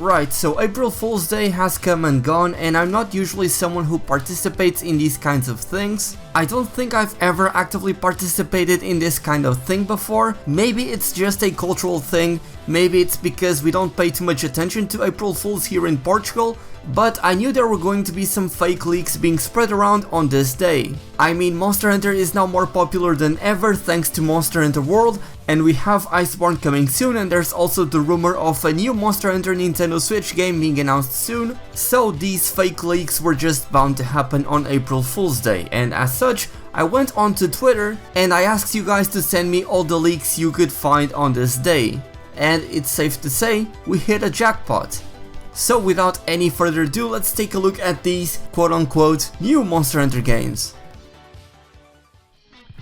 Right, so April Fool's Day has come and gone, and I'm not usually someone who participates in these kinds of things. I don't think I've ever actively participated in this kind of thing before. Maybe it's just a cultural thing, maybe it's because we don't pay too much attention to April Fools here in Portugal, but I knew there were going to be some fake leaks being spread around on this day. I mean, Monster Hunter is now more popular than ever thanks to Monster Hunter World, and we have Iceborne coming soon, and there's also the rumor of a new Monster Hunter Nintendo Switch game being announced soon, so these fake leaks were just bound to happen on April Fool's Day, and as such, I went onto Twitter and I asked you guys to send me all the leaks you could find on this day. And it's safe to say, we hit a jackpot. So without any further ado, let's take a look at these quote-unquote new Monster Hunter games.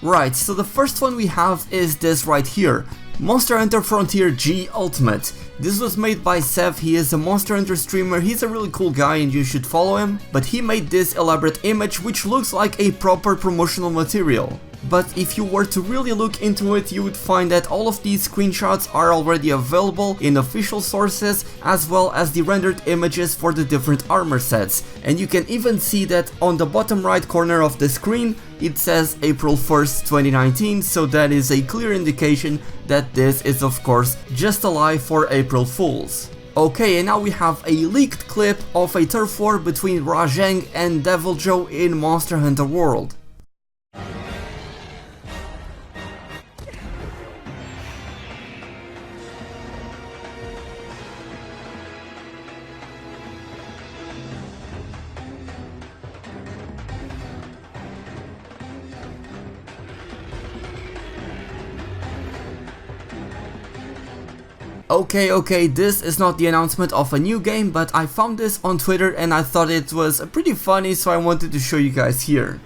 Right, so the first one we have is this right here, Monster Hunter Frontier G Ultimate. This was made by Sev, he is a Monster Hunter streamer, he's a really cool guy and you should follow him, but he made this elaborate image which looks like a proper promotional material. But if you were to really look into it, you would find that all of these screenshots are already available in official sources, as well as the rendered images for the different armor sets. And you can even see that on the bottom right corner of the screen, it says April 1st, 2019, so that is a clear indication that this is of course just a lie for April Fools. Okay, and now we have a leaked clip of a turf war between Rajang and Devil Joe in Monster Hunter World. Okay, this is not the announcement of a new game, but I found this on Twitter and I thought it was pretty funny, so I wanted to show you guys here.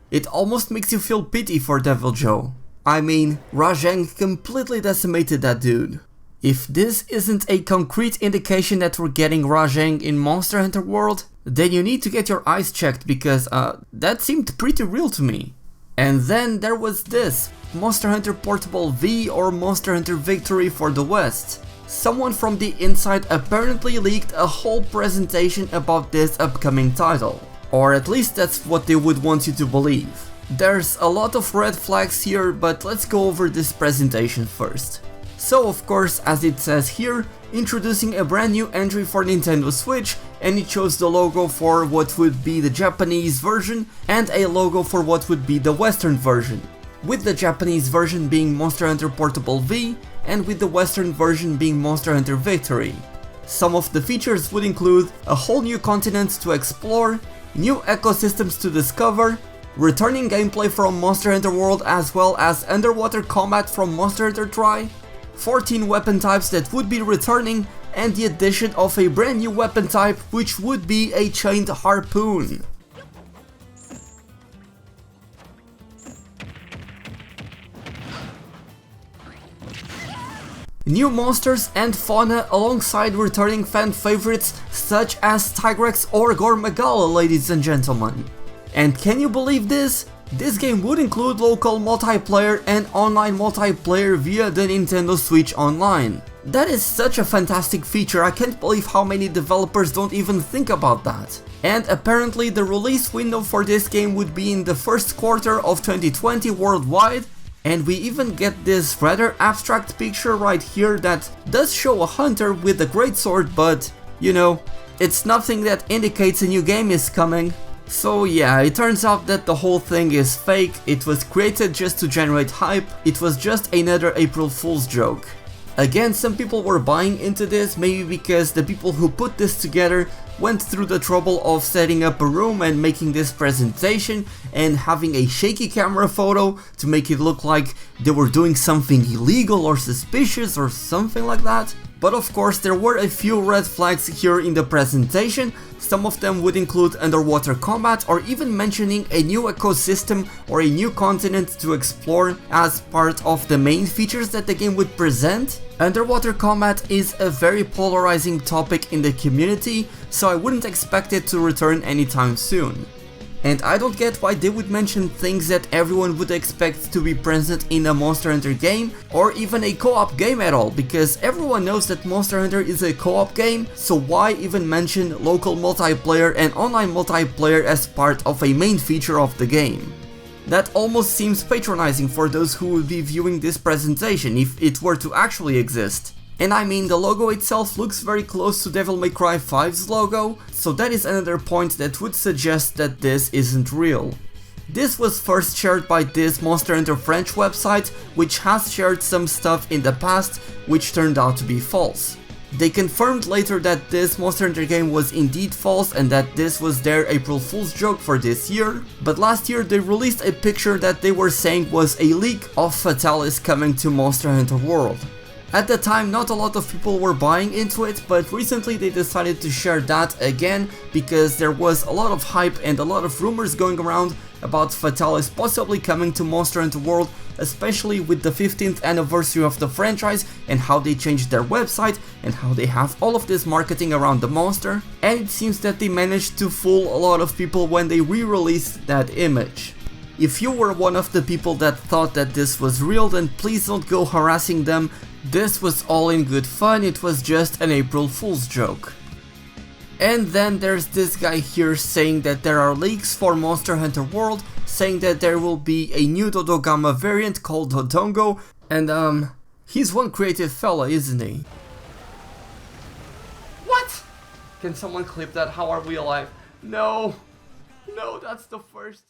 It almost makes you feel pity for Devil Joe. I mean, Rajang completely decimated that dude. If this isn't a concrete indication that we're getting Rajang in Monster Hunter World, then you need to get your eyes checked because that seemed pretty real to me. And then there was this, Monster Hunter Portable V or Monster Hunter Victory for the West. Someone from the inside apparently leaked a whole presentation about this upcoming title. Or at least that's what they would want you to believe. There's a lot of red flags here, but let's go over this presentation first. So of course, as it says here, introducing a brand new entry for Nintendo Switch, and it shows the logo for what would be the Japanese version and a logo for what would be the Western version, with the Japanese version being Monster Hunter Portable V and with the Western version being Monster Hunter Victory. Some of the features would include a whole new continent to explore, new ecosystems to discover, returning gameplay from Monster Hunter World as well as underwater combat from Monster Hunter Tri, 14 weapon types that would be returning, and the addition of a brand new weapon type which would be a chained harpoon. New monsters and fauna alongside returning fan favorites such as Tigrex or Gormagala, ladies and gentlemen. And can you believe this? This game would include local multiplayer and online multiplayer via the Nintendo Switch Online. That is such a fantastic feature, I can't believe how many developers don't even think about that. And apparently the release window for this game would be in the first quarter of 2020 worldwide, and we even get this rather abstract picture right here that does show a hunter with a greatsword, but you know, it's nothing that indicates a new game is coming. So yeah, it turns out that the whole thing is fake, it was created just to generate hype, it was just another April Fool's joke. Again, some people were buying into this, maybe because the people who put this together went through the trouble of setting up a room and making this presentation and having a shaky camera photo to make it look like they were doing something illegal or suspicious or something like that. But of course there were a few red flags here in the presentation. Some of them would include underwater combat or even mentioning a new ecosystem or a new continent to explore as part of the main features that the game would present. Underwater combat is a very polarizing topic in the community, so I wouldn't expect it to return anytime soon. And I don't get why they would mention things that everyone would expect to be present in a Monster Hunter game, or even a co-op game at all, because everyone knows that Monster Hunter is a co-op game, so why even mention local multiplayer and online multiplayer as part of a main feature of the game? That almost seems patronizing for those who would be viewing this presentation if it were to actually exist. And I mean, the logo itself looks very close to Devil May Cry 5's logo, so that is another point that would suggest that this isn't real. This was first shared by this Monster Hunter French website, which has shared some stuff in the past which turned out to be false. They confirmed later that this Monster Hunter game was indeed false and that this was their April Fool's joke for this year, but last year they released a picture that they were saying was a leak of Fatalis coming to Monster Hunter World. At the time, not a lot of people were buying into it, but recently they decided to share that again because there was a lot of hype and a lot of rumors going around about Fatalis possibly coming to Monster Hunter World, especially with the 15th anniversary of the franchise and how they changed their website and how they have all of this marketing around the monster, and it seems that they managed to fool a lot of people when they re-released that image. If you were one of the people that thought that this was real, then please don't go harassing them. This was all in good fun, it was just an April Fool's joke. And then there's this guy here saying that there are leaks for Monster Hunter World, saying that there will be a new Dodogama variant called Dodongo, and he's one creative fella, isn't he? What? Can someone clip that? How are we alive? No, that's the first.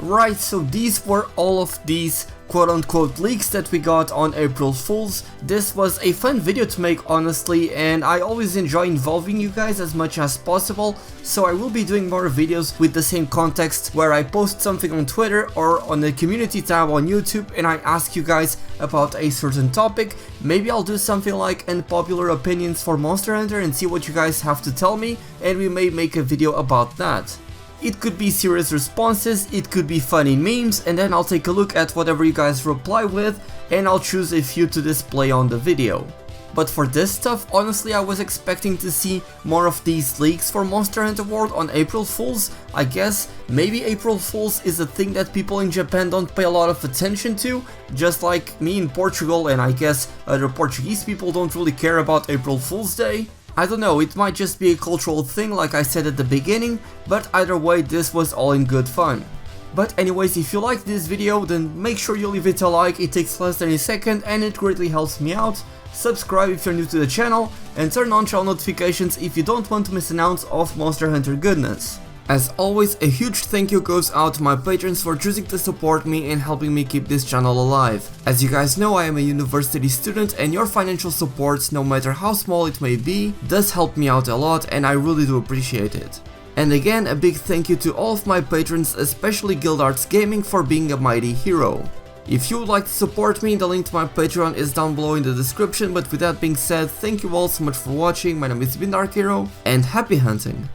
Right, so these were all of these quote-unquote leaks that we got on April Fools. This was a fun video to make, honestly, and I always enjoy involving you guys as much as possible, so I will be doing more videos with the same context where I post something on Twitter or on the community tab on YouTube and I ask you guys about a certain topic. Maybe I'll do something like unpopular opinions for Monster Hunter and see what you guys have to tell me, and we may make a video about that. It could be serious responses, it could be funny memes, and then I'll take a look at whatever you guys reply with and I'll choose a few to display on the video. But for this stuff, honestly, I was expecting to see more of these leaks for Monster Hunter World on April Fools. I guess maybe April Fools is a thing that people in Japan don't pay a lot of attention to, just like me in Portugal, and I guess other Portuguese people don't really care about April Fool's Day. I don't know, it might just be a cultural thing like I said at the beginning, but either way, this was all in good fun. But anyways, if you liked this video, then make sure you leave it a like, it takes less than a second and it greatly helps me out. Subscribe if you're new to the channel, and turn on channel notifications if you don't want to miss an ounce of Monster Hunter goodness. As always, a huge thank you goes out to my patrons for choosing to support me and helping me keep this channel alive. As you guys know, I am a university student and your financial support, no matter how small it may be, does help me out a lot and I really do appreciate it. And again, a big thank you to all of my patrons, especially Guildarts Gaming, for being a mighty hero. If you would like to support me, the link to my Patreon is down below in the description, but with that being said, thank you all so much for watching, my name is DarkHero, and happy hunting!